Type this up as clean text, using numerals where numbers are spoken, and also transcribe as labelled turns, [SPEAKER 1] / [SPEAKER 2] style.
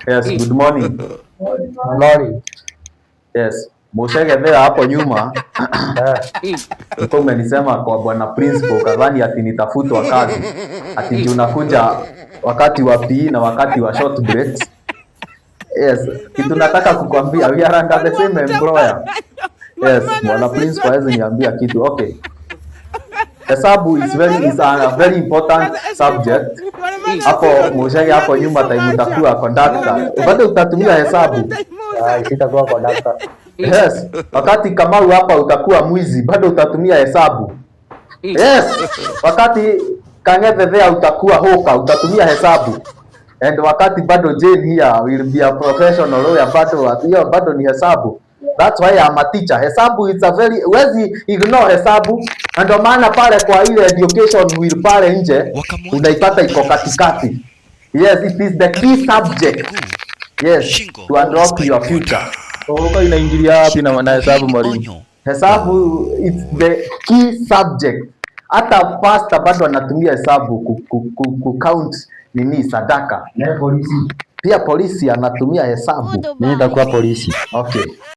[SPEAKER 1] Yes, good morning.
[SPEAKER 2] Morning.
[SPEAKER 1] Yes. Mushegethea hapo nyuma ulikuwa umenisema kwa bwana principal kadhani ati nitafutwa kazi. Ati juu nakuja wakati wa PE na wakati wa short breaks. Yes, kitu nataka kukwambia we are under the same employer. Yes, bwana principal hawezi niambia kitu. Okay. Hesabu is a very important subject. Hapo Mushege hapo nyuma time utakuwa conductor. Bado utatumia hesabu.
[SPEAKER 2] Sitakuwa conductor.
[SPEAKER 1] Yes, wakati Kamau hapa utakuwa mwizi, bado utatumia hesabu. Yes, wakati Kang'ethe there utakuwa hoka, utatumia hesabu. And wakati bado Jane here will be a professional lawyer, bado ni hesabu. That's why I'm a teacher. Hesabu is a very, wezi ignore hesabu. Na ndio maana pale kwa ile education will pale nje unaipata iko katikati. Yes, it is the key subject. Yes, to unlock your future.
[SPEAKER 2] Kwa inaingilia wapi na wanahesabu mwalimu?
[SPEAKER 1] Hesabu it's the key subject. Hata pastor bado anatumia hesabu ku count nini sadaka.
[SPEAKER 2] Na polisi.
[SPEAKER 1] Pia polisi anatumia hesabu.
[SPEAKER 2] Mimi nitakuwa polisi.
[SPEAKER 1] Okay.